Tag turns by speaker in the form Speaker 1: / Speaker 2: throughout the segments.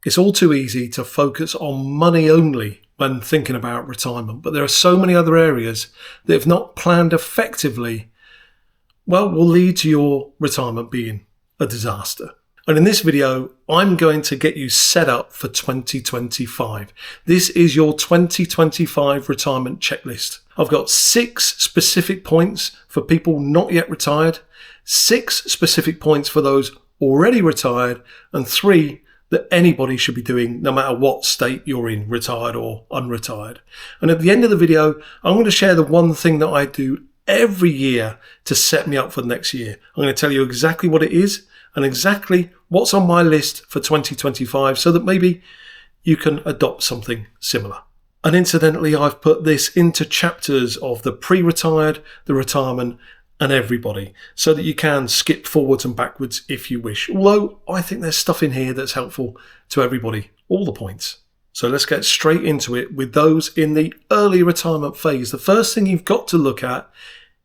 Speaker 1: It's all too easy to focus on money only when thinking about retirement, but there are so many other areas that, if not planned effectively, will lead to your retirement being a disaster. And in this video, I'm going to get you set up for 2025. This is your 2025 retirement checklist. I've got 6 specific points for people not yet retired, 6 specific points for those already retired, and 3 that anybody should be doing no matter what state you're in, retired or unretired. And at the end of the video, I'm going to share the one thing that I do every year to set me up for the next year. I'm going to tell you exactly what it is and exactly what's on my list for 2025 so that maybe you can adopt something similar. And incidentally, I've put this into chapters of the pre-retired, the retirement, and everybody, so that you can skip forwards and backwards if you wish. Although I think there's stuff in here that's helpful to everybody, all the points. So let's get straight into it with those in the early retirement phase. The first thing you've got to look at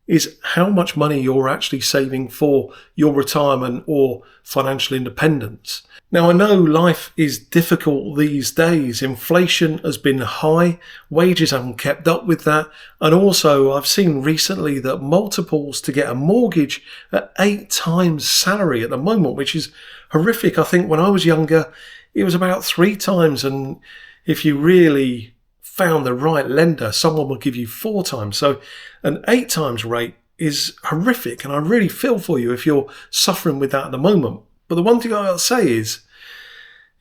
Speaker 1: is how much money you're actually saving for your retirement or financial independence. Now, I know life is difficult these days. Inflation has been high, wages haven't kept up with that, and also I've seen recently that multiples to get a mortgage at 8 times salary at the moment, which is horrific. I think when I was younger, it was about 3 times, and if you really found the right lender, someone would give you 4 times. So an 8 times rate is horrific, and I really feel for you if you're suffering with that at the moment. But the one thing I'll say is,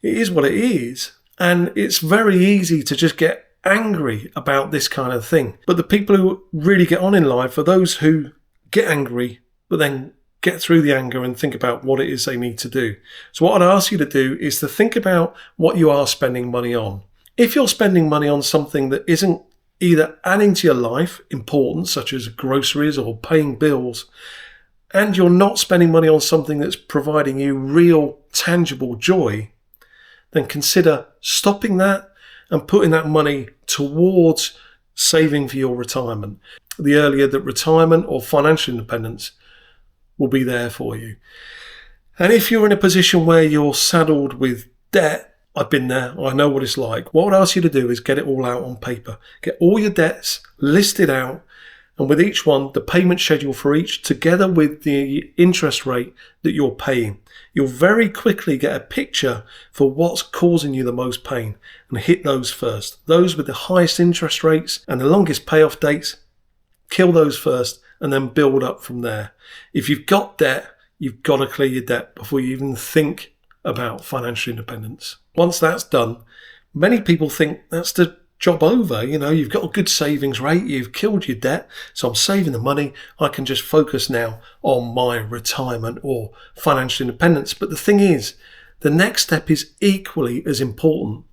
Speaker 1: it is what it is, and it's very easy to just get angry about this kind of thing. But the people who really get on in life are those who get angry, but then get through the anger and think about what it is they need to do. So what I'd ask you to do is to think about what you are spending money on. If you're spending money on something that isn't either adding to your life, important, such as groceries or paying bills, and you're not spending money on something that's providing you real, tangible joy, then consider stopping that and putting that money towards saving for your retirement. The earlier that retirement or financial independence will be there for you. And if you're in a position where you're saddled with debt, I've been there, I know what it's like. What I'd ask you to do is get it all out on paper. Get all your debts listed out, and with each one, the payment schedule for each, together with the interest rate that you're paying. You'll very quickly get a picture for what's causing you the most pain and hit those first. Those with the highest interest rates and the longest payoff dates, kill those first and then build up from there. If you've got debt, you've got to clear your debt before you even think about financial independence. Once that's done, many people think that's the job over. You know, you've got a good savings rate, you've killed your debt, so I'm saving the money, I can just focus now on my retirement or financial independence. But the thing is, the next step is equally as important,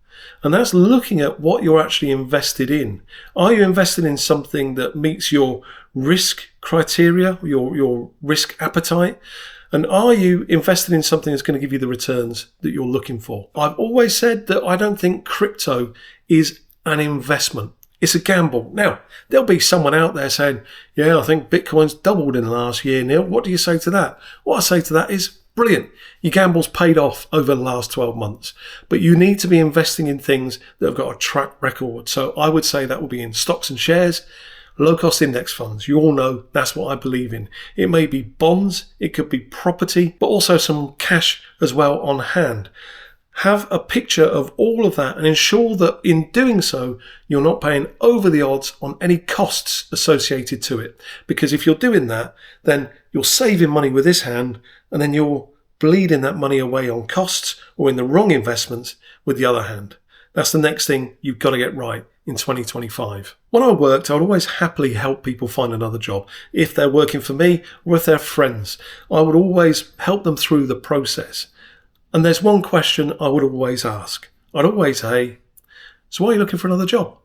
Speaker 1: and that's looking at what you're actually invested in. Are you invested in something that meets your risk criteria, your risk appetite? And are you invested in something that's going to give you the returns that you're looking for? I've always said that I don't think crypto is an investment. It's a gamble. Now, there'll be someone out there saying, yeah, I think Bitcoin's doubled in the last year, Neil. What do you say to that? What I say to that is, brilliant. Your gamble's paid off over the last 12 months. But you need to be investing in things that have got a track record. So I would say that will be in stocks and shares, low-cost index funds. You all know that's what I believe in. It may be bonds, it could be property, but also some cash as well on hand. Have a picture of all of that and ensure that in doing so, you're not paying over the odds on any costs associated to it. Because if you're doing that, then you're saving money with this hand and then you're bleeding that money away on costs or in the wrong investments with the other hand. That's the next thing you've got to get right in 2025. When I worked, I would always happily help people find another job. If they're working for me or if they're friends, I would always help them through the process. And there's one question I would always ask. I'd always say, so why are you looking for another job?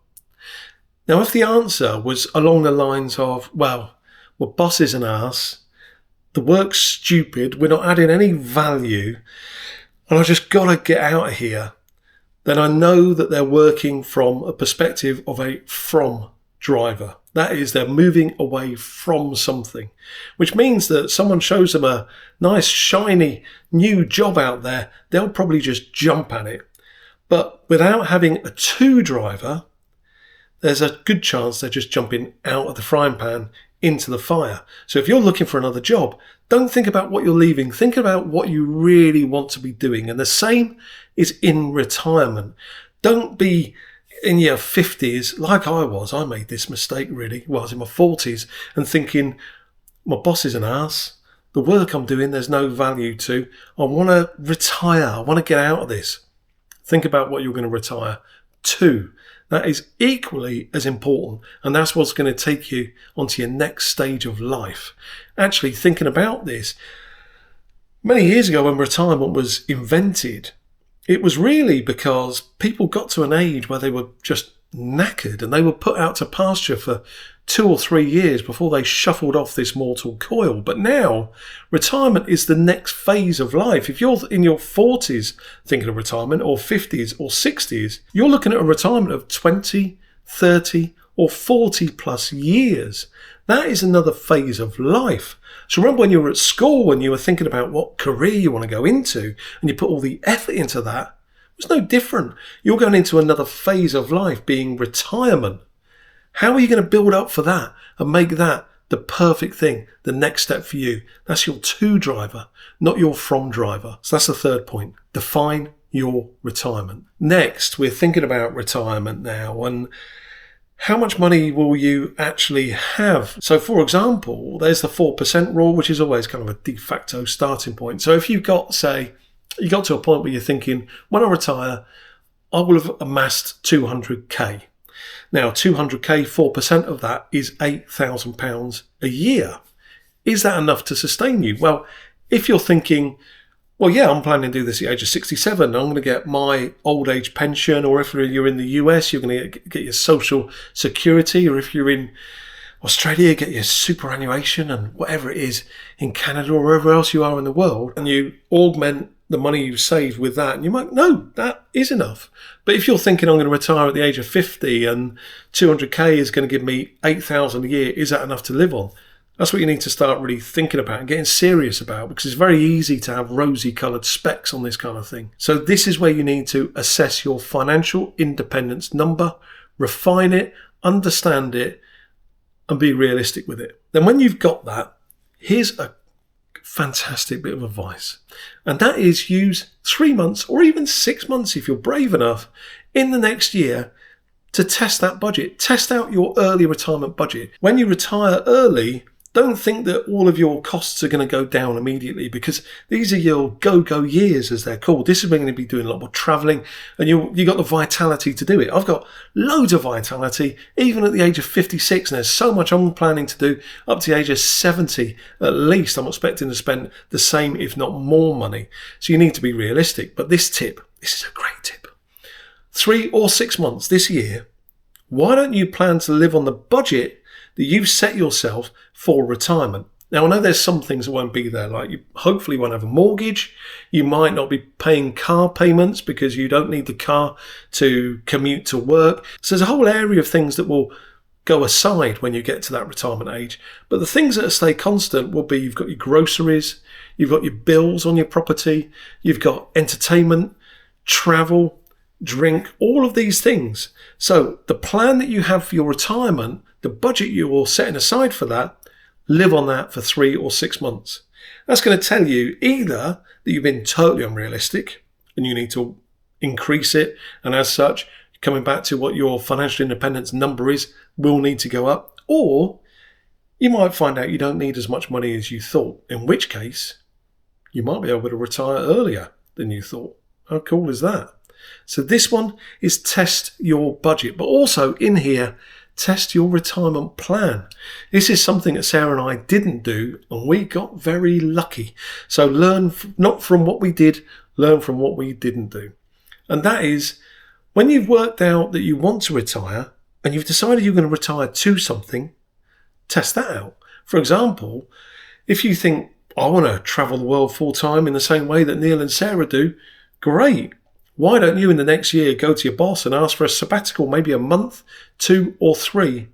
Speaker 1: Now, if the answer was along the lines of, well, boss is an ass, the work's stupid, we're not adding any value, and I just got to get out of here, then I know that they're working from a perspective of a from driver. That is, they're moving away from something, which means that someone shows them a nice, shiny, new job out there, they'll probably just jump at it. But without having a two driver, there's a good chance they're just jumping out of the frying pan into the fire. So if you're looking for another job, don't think about what you're leaving. Think about what you really want to be doing. And the same is in retirement. Don't be in your 50s like I was. I made this mistake really. Well, I was in my 40s and thinking, my boss is an ass. The work I'm doing, there's no value to. I want to retire. I want to get out of this. Think about what you're going to retire to. That is equally as important, and that's what's going to take you onto your next stage of life. Actually, thinking about this, many years ago when retirement was invented, it was really because people got to an age where they were just knackered and they were put out to pasture for 2 or 3 years before they shuffled off this mortal coil. But now, retirement is the next phase of life. If you're in your 40s thinking of retirement, or 50s or 60s, you're looking at a retirement of 20, 30 or 40 plus years. That is another phase of life. So remember when you were at school and you were thinking about what career you want to go into and you put all the effort into that, it was no different. You're going into another phase of life, being retirement. How are you going to build up for that and make that the perfect thing, the next step for you? That's your to driver, not your from driver. So that's the third point. Define your retirement. Next, we're thinking about retirement now and how much money will you actually have? So for example, there's the 4% rule, which is always kind of a de facto starting point. So if you've got, say, you got to a point where you're thinking, when I retire, I will have amassed 200k. Now, 200k, 4% of that is £8,000 a year. Is that enough to sustain you? Well, if you're thinking, well, yeah, I'm planning to do this at the age of 67. I'm going to get my old age pension, or if you're in the US, you're going to get your social security, or if you're in Australia, get your superannuation and whatever it is in Canada or wherever else you are in the world, and you augment the money you've saved with that, and you might, no, that is enough. But if you're thinking I'm going to retire at the age of 50 and 200k is going to give me 8,000 a year, is that enough to live on? That's what you need to start really thinking about and getting serious about, because it's very easy to have rosy coloured specs on this kind of thing. So this is where you need to assess your financial independence number, refine it, understand it, and be realistic with it. Then when you've got that, here's a fantastic bit of advice, and that is use 3 months or even 6 months, if you're brave enough, in the next year to test that budget. Test out your early retirement budget. When you retire early, don't think that all of your costs are going to go down immediately, because these are your go-go years, as they're called. This is when you're going to be doing a lot more travelling, and you got the vitality to do it. I've got loads of vitality, even at the age of 56, and there's so much I'm planning to do up to the age of 70 at least. I'm expecting to spend the same, if not more money. So you need to be realistic. But this is a great tip. 3 or 6 months this year, why don't you plan to live on the budget that you've set yourself for retirement? Now, I know there's some things that won't be there, like you hopefully won't have a mortgage. You might not be paying car payments because you don't need the car to commute to work. So there's a whole area of things that will go aside when you get to that retirement age. But the things that stay constant will be, you've got your groceries, you've got your bills on your property, you've got entertainment, travel, drink, all of these things. So the plan that you have for your retirement, the budget you are setting aside for that, live on that for 3 or 6 months. That's going to tell you either that you've been totally unrealistic and you need to increase it, and as such, coming back to what your financial independence number is, will need to go up, or you might find out you don't need as much money as you thought, in which case you might be able to retire earlier than you thought. How cool is that? So this one is test your budget, but also in here, test your retirement plan. This is something that Sarah and I didn't do, and we got very lucky. So learn not from what we did, learn from what we didn't do. And that is, when you've worked out that you want to retire and you've decided you're going to retire to something, test that out. For example, if you think, I want to travel the world full time in the same way that Neil and Sarah do, great. Why don't you in the next year go to your boss and ask for a sabbatical, maybe a month, 2 or 3,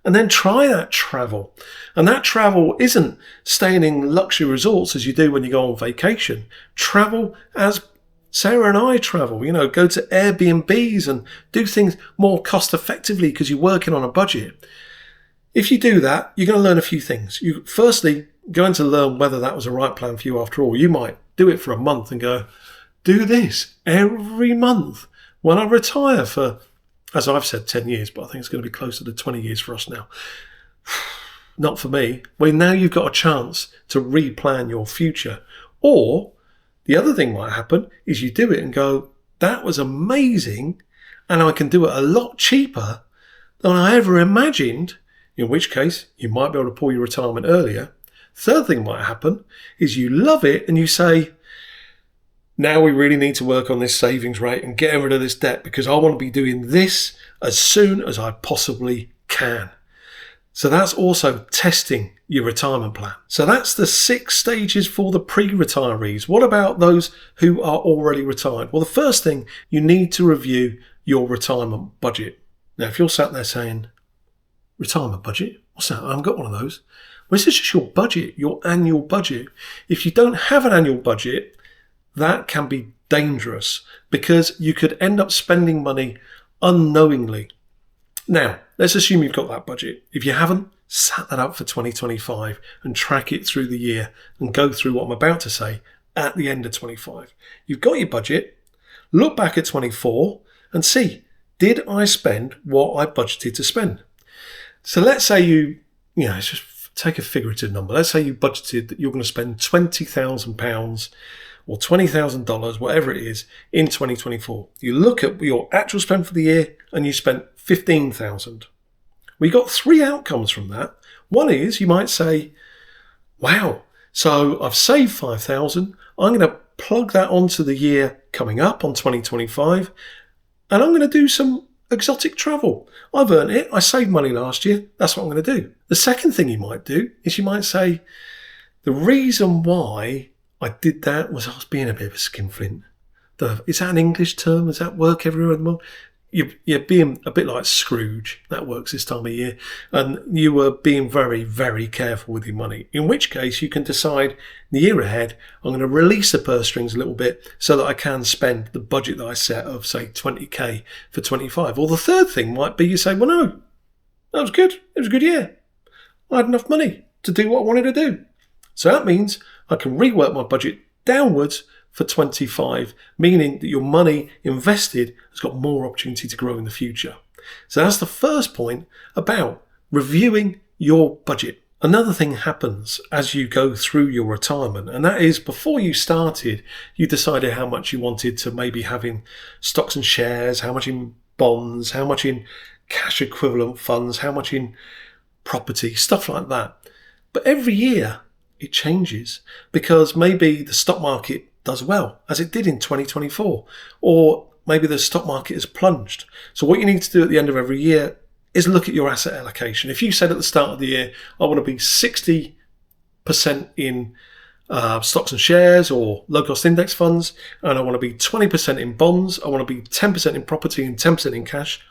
Speaker 1: and then try that travel. And that travel isn't staying in luxury resorts as you do when you go on vacation. Travel as Sarah and I travel, go to Airbnbs and do things more cost effectively because you're working on a budget. If you do that, you're going to learn a few things. You firstly going to learn whether that was the right plan for you after all. You might do it for a month and go, do this every month when I retire for, as I've said, 10 years, but I think it's going to be closer to 20 years for us now. Not for me. Well, now you've got a chance to replan your future. Or the other thing might happen is you do it and go, that was amazing, and I can do it a lot cheaper than I ever imagined, in which case you might be able to pull your retirement earlier. Third thing might happen is you love it and you say, now we really need to work on this savings rate and get rid of this debt because I want to be doing this as soon as I possibly can. So that's also testing your retirement plan. So that's the 6 stages for the pre-retirees. What about those who are already retired? Well, the first thing, you need to review your retirement budget. Now, if you're sat there saying, retirement budget? What's that? I haven't got one of those. Well, this is just your budget, your annual budget. If you don't have an annual budget, that can be dangerous because you could end up spending money unknowingly. Now, let's assume you've got that budget. If you haven't, set that up for 2025 and track it through the year and go through what I'm about to say at the end of 25. You've got your budget, look back at 24 and see, did I spend what I budgeted to spend? So let's say let's just take a figurative number. Let's say you budgeted that you're going to spend £20,000 or $20,000, whatever it is, in 2024. You look at your actual spend for the year and you spent $15,000. We got 3 outcomes from that. One is you might say, wow, so I've saved $5,000. I'm going to plug that onto the year coming up on 2025 and I'm going to do some exotic travel. I've earned it. I saved money last year. That's what I'm going to do. The second thing you might do is you might say, the reason why I did that was I was being a bit of a skinflint. Is that an English term? Does that work everywhere in the world? You're being a bit like Scrooge. That works this time of year. And you were being very, very careful with your money. In which case you can decide the year ahead, I'm going to release the purse strings a little bit so that I can spend the budget that I set of, say, 20k for 25. Or the third thing might be you say, well, no, that was good. It was a good year. I had enough money to do what I wanted to do. So that means I can rework my budget downwards for 25, meaning that your money invested has got more opportunity to grow in the future. So that's the first point about reviewing your budget. Another thing happens as you go through your retirement, and that is before you started, you decided how much you wanted to maybe have in stocks and shares, how much in bonds, how much in cash equivalent funds, how much in property, stuff like that. But every year it changes because maybe the stock market does well, as it did in 2024, or maybe the stock market has plunged. So what you need to do at the end of every year is look at your asset allocation. If you said at the start of the year, I want to be 60% in stocks and shares or low-cost index funds, and I want to be 20% in bonds, I want to be 10% in property and 10% in cash,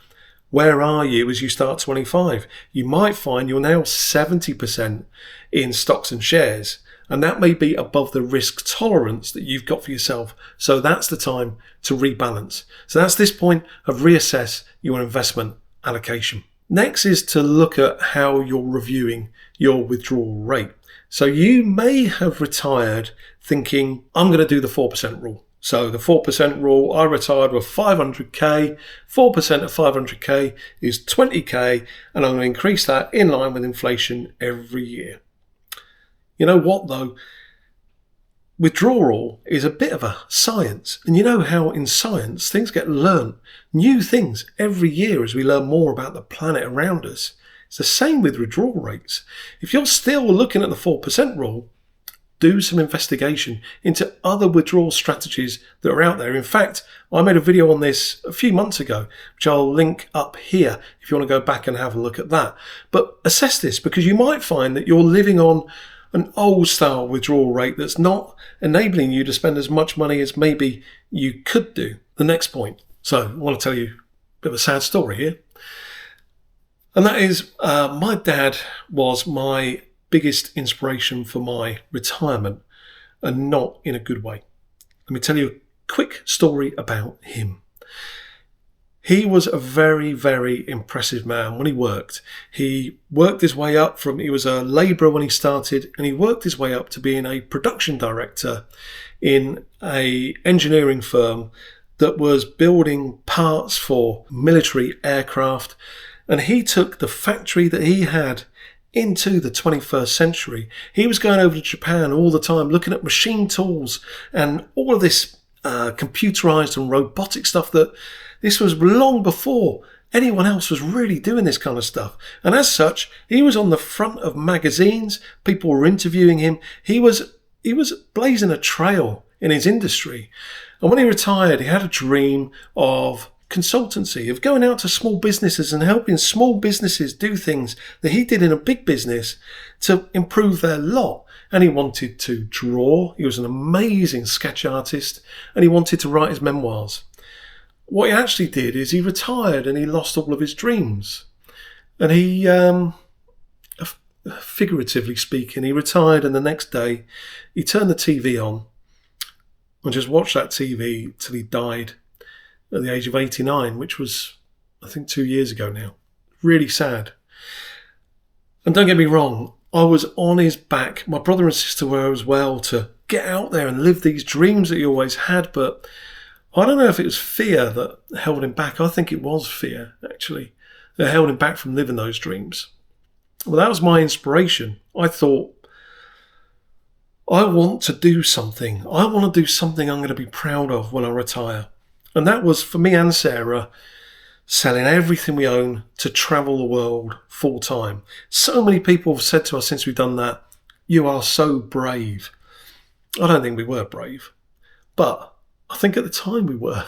Speaker 1: where are you as you start 25? You might find you're now 70% in stocks and shares, and that may be above the risk tolerance that you've got for yourself. So that's the time to rebalance. So that's this point of reassess your investment allocation. Next is to look at how you're reviewing your withdrawal rate. So you may have retired thinking, I'm going to do the 4% rule. So the 4% rule, I retired with 500k, 4% of 500k is 20k, and I'm going to increase that in line with inflation every year. You know what though? Withdrawal is a bit of a science. And you know how in science things get learned, new things every year as we learn more about the planet around us. It's the same with withdrawal rates. If you're still looking at the 4% rule, do some investigation into other withdrawal strategies that are out there. In fact, I made a video on this a few months ago, which I'll link up here if you want to go back and have a look at that. But assess this, because you might find that you're living on an old style withdrawal rate that's not enabling you to spend as much money as maybe you could do. The next point. So I want to tell you a bit of a sad story here. And that is my dad was my biggest inspiration for my retirement, and not in a good way. Let me tell you quick story about him. He was a very, very impressive man when he worked. He worked his way up he was a labourer when he started, and he worked his way up to being a production director in an engineering firm that was building parts for military aircraft. And he took the factory that he had into the 21st century. He was going over to Japan all the time, looking at machine tools and all of this computerized and robotic stuff. That this was long before anyone else was really doing this kind of stuff. And as such, he was on the front of magazines. People were interviewing him. He was blazing a trail in his industry. And when he retired, he had a dream of consultancy, of going out to small businesses and helping small businesses do things that he did in a big business to improve their lot. And he wanted to draw. He was an amazing sketch artist, and he wanted to write his memoirs. What he actually did is he retired and he lost all of his dreams. And he, figuratively speaking, he retired, and the next day he turned the TV on and just watched that TV till he died at the age of 89, which was, I think, 2 years ago now. Really sad. And don't get me wrong, I was on his back. My brother and sister were as well, to get out there and live these dreams that he always had. But I don't know if it was fear that held him back. I think it was fear, actually, that held him back from living those dreams. Well, that was my inspiration. I thought, I want to do something. I want to do something I'm going to be proud of when I retire. And that was, for me and Sarah, selling everything we own to travel the world full time. So many people have said to us since we've done that, "You are so brave." I don't think we were brave, but I think at the time we were.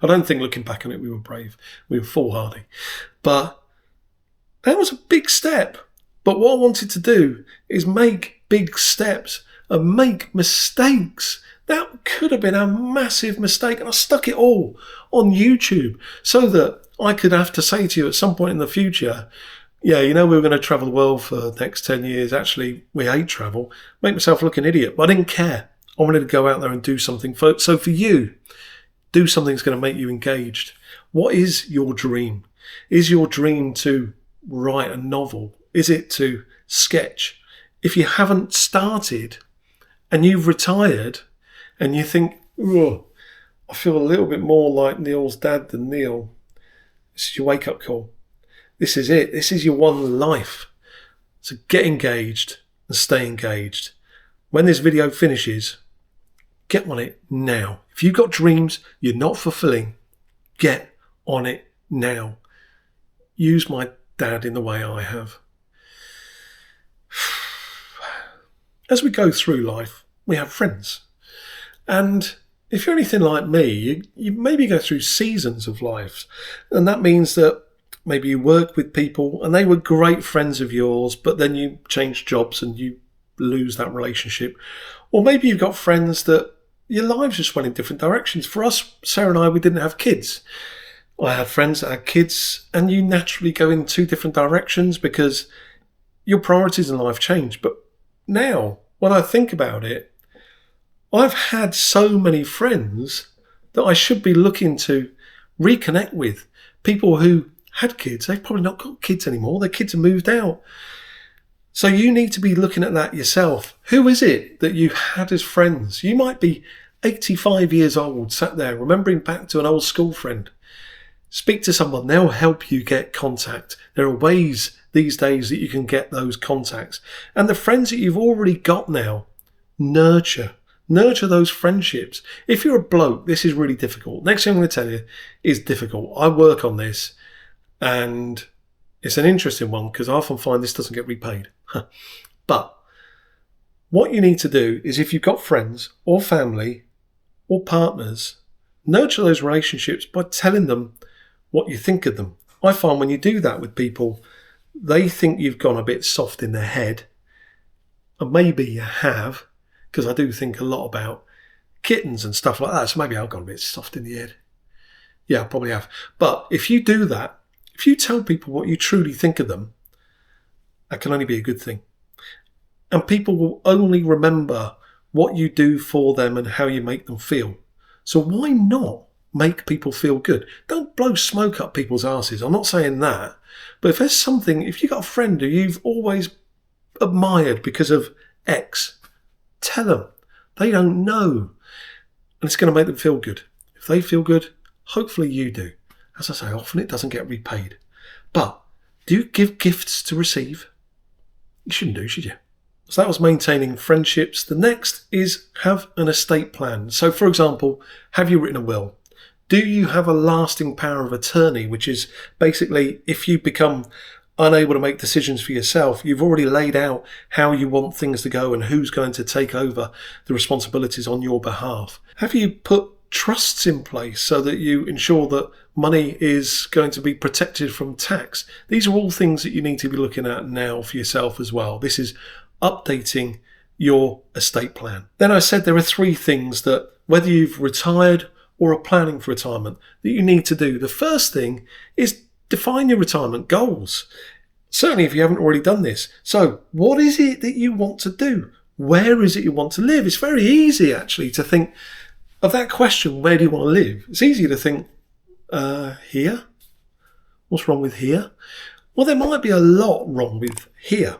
Speaker 1: I don't think looking back on it we were brave. We were foolhardy. But that was a big step. But what I wanted to do is make big steps and make mistakes. That could have been a massive mistake, and I stuck it all on YouTube so that I could have to say to you at some point in the future, yeah, we were going to travel the world for the next 10 years. Actually, we hate travel. Make myself look an idiot. But I didn't care. I wanted to go out there and do something. So for you, do something that's going to make you engaged. What is your dream? Is your dream to write a novel? Is it to sketch? If you haven't started and you've retired, and you think, oh, I feel a little bit more like Neil's dad than Neil, this is your wake-up call. This is it. This is your one life. So get engaged and stay engaged. When this video finishes, get on it now. If you've got dreams you're not fulfilling, get on it now. Use my dad in the way I have. As we go through life, we have friends. And if you're anything like me, you maybe go through seasons of life. And that means that maybe you work with people and they were great friends of yours, but then you change jobs and you lose that relationship. Or maybe you've got friends that your lives just went in different directions. For us, Sarah and I, we didn't have kids. I had friends that had kids, and you naturally go in two different directions because your priorities in life change. But now, when I think about it, I've had so many friends that I should be looking to reconnect with. People who had kids, they've probably not got kids anymore. Their kids have moved out. So you need to be looking at that yourself. Who is it that you had as friends? You might be 85 years old, sat there remembering back to an old school friend. Speak to someone. They'll help you get contact. There are ways these days that you can get those contacts. And the friends that you've already got now, nurture those friendships. If you're a bloke, this is really difficult. Next thing I'm going to tell you is difficult. I work on this, and it's an interesting one because I often find this doesn't get repaid. But what you need to do is, if you've got friends or family or partners, nurture those relationships by telling them what you think of them. I find when you do that with people, they think you've gone a bit soft in their head, and maybe you have, because I do think a lot about kittens and stuff like that. So maybe I've gone a bit soft in the head. Yeah, I probably have. But if you do that, if you tell people what you truly think of them, that can only be a good thing. And people will only remember what you do for them and how you make them feel. So why not make people feel good? Don't blow smoke up people's asses. I'm not saying that. But if there's something, if you've got a friend who you've always admired because of X, tell them. They don't know. And it's going to make them feel good. If they feel good, hopefully you do. As I say, often it doesn't get repaid. But do you give gifts to receive? You shouldn't do, should you? So that was maintaining friendships. The next is have an estate plan. So for example, have you written a will? Do you have a lasting power of attorney, which is basically if you become unable to make decisions for yourself, you've already laid out how you want things to go and who's going to take over the responsibilities on your behalf. Have you put trusts in place so that you ensure that money is going to be protected from tax? These are all things that you need to be looking at now for yourself as well. This is updating your estate plan. Then I said there are 3 things that whether you've retired or are planning for retirement that you need to do. The first thing is define your retirement goals. Certainly if you haven't already done this. So what is it that you want to do? Where is it you want to live? It's very easy actually to think of that question, where do you want to live? It's easy to think, here? What's wrong with here? Well, there might be a lot wrong with here.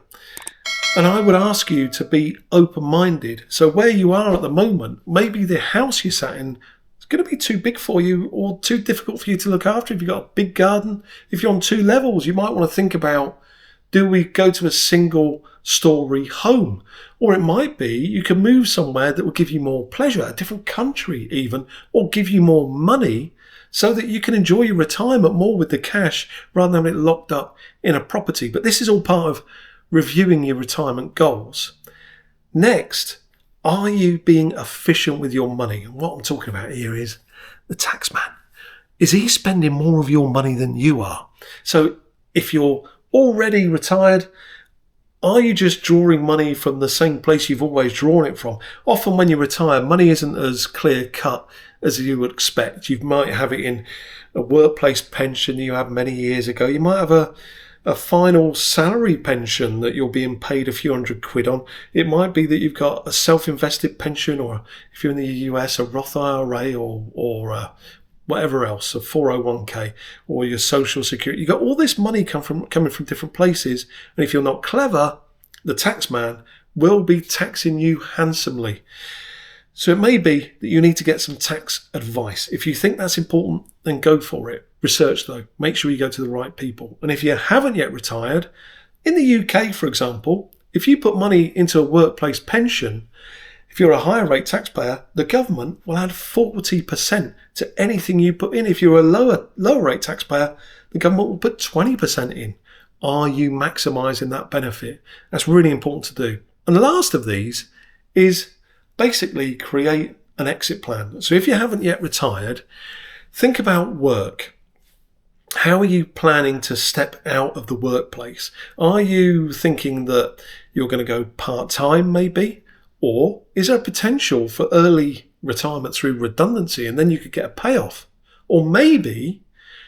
Speaker 1: And I would ask you to be open-minded. So where you are at the moment, maybe the house you sat in is going to be too big for you or too difficult for you to look after. If you've got a big garden, if you're on 2 levels, you might want to think about, do we go to a single-story home? Or it might be you can move somewhere that will give you more pleasure, a different country even, or give you more money so that you can enjoy your retirement more with the cash rather than having it locked up in a property. But this is all part of reviewing your retirement goals. Next, are you being efficient with your money? And what I'm talking about here is the tax man. Is he spending more of your money than you are? So if you're already retired, are you just drawing money from the same place you've always drawn it from? Often when you retire, money isn't as clear cut as you would expect. You might have it in a workplace pension you had many years ago. You might have a final salary pension that you're being paid a few £100 on. It might be that you've got a self-invested pension, or if you're in the US, a Roth IRA or whatever else, a 401k or your social security. You've got all this money coming from different places. And if you're not clever, the tax man will be taxing you handsomely. So it may be that you need to get some tax advice. If you think that's important, then go for it. Research though, make sure you go to the right people. And if you haven't yet retired, in the UK, for example, if you put money into a workplace pension, if you're a higher rate taxpayer, the government will add 40% to anything you put in. If you're a lower rate taxpayer, the government will put 20% in. Are you maximising that benefit? That's really important to do. And the last of these is basically create an exit plan. So if you haven't yet retired, think about work. How are you planning to step out of the workplace? Are you thinking that you're going to go part-time maybe? Or is there potential for early retirement through redundancy and then you could get a payoff? Or maybe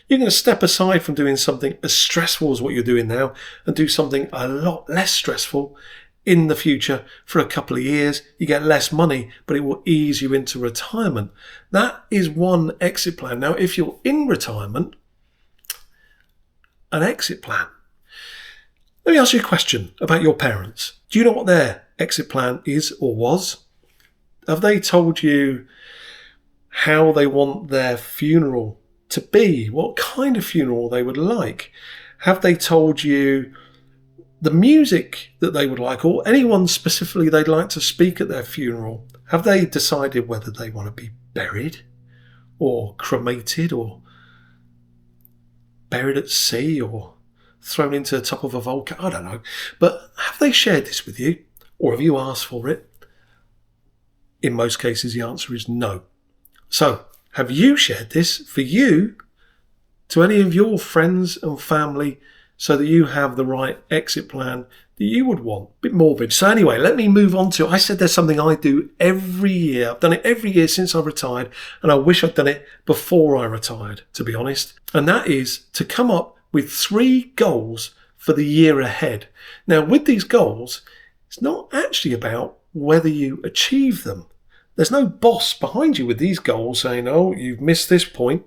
Speaker 1: you're going to step aside from doing something as stressful as what you're doing now and do something a lot less stressful in the future for a couple of years. You get less money, but it will ease you into retirement. That is one exit plan. Now, if you're in retirement, an exit plan. Let me ask you a question about your parents. Do you know what their exit plan is or was? Have they told you how they want their funeral to be? What kind of funeral they would like? Have they told you the music that they would like, or anyone specifically they'd like to speak at their funeral? Have they decided whether they want to be buried or cremated or buried at sea or thrown into the top of a volcano? I don't know. But have they shared this with you, or have you asked for it? In most cases, the answer is no. So, have you shared this for you to any of your friends and family so that you have the right exit plan that you would want? A bit morbid. So anyway, let me move on to, I said there's something I do every year. I've done it every year since I retired, and I wish I'd done it before I retired, to be honest. And that is to come up with 3 goals for the year ahead. Now, with these goals, it's not actually about whether you achieve them. There's no boss behind you with these goals saying, oh, you've missed this point.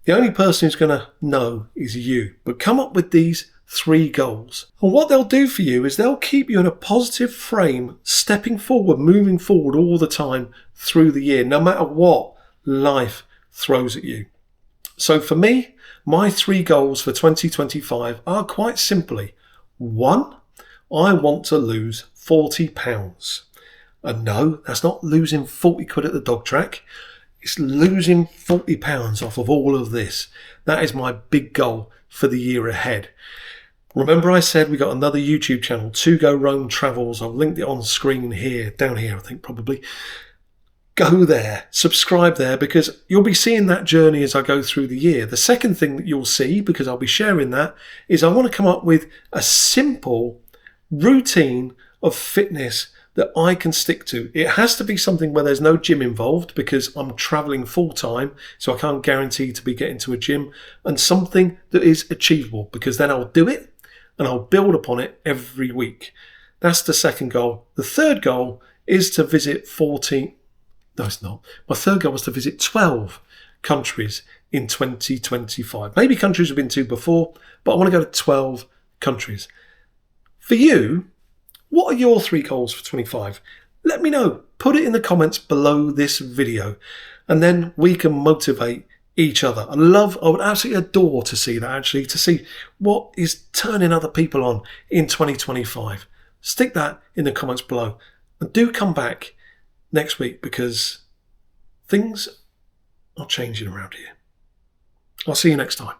Speaker 1: The only person who's going to know is you. But come up with these 3 goals. And what they'll do for you is they'll keep you in a positive frame, stepping forward, moving forward all the time through the year, no matter what life throws at you. So for me, my 3 goals for 2025 are quite simply: 1, I want to lose 40 pounds. And no, that's not losing 40 quid at the dog track. It's losing 40 pounds off of all of this. That is my big goal for the year ahead. Remember I said we got another YouTube channel, To Go Rome Travels. I've linked it on screen here, down here I think probably. Go there, subscribe there, because you'll be seeing that journey as I go through the year. The second thing that you'll see, because I'll be sharing that, is I want to come up with a simple routine of fitness that I can stick to. It has to be something where there's no gym involved, because I'm traveling full time, so I can't guarantee to be getting to a gym, and something that is achievable, because then I'll do it and I'll build upon it every week. That's the second goal. The third goal is to visit 14. No, it's not. My third goal was to visit 12 countries in 2025. Maybe countries I've been to before, but I want to go to 12 countries. For you, what are your 3 goals for 25? Let me know. Put it in the comments below this video, and then we can motivate each other. I would absolutely adore to see that, actually, to see what is turning other people on in 2025. Stick that in the comments below, and do come back next week, because things are changing around here. I'll see you next time.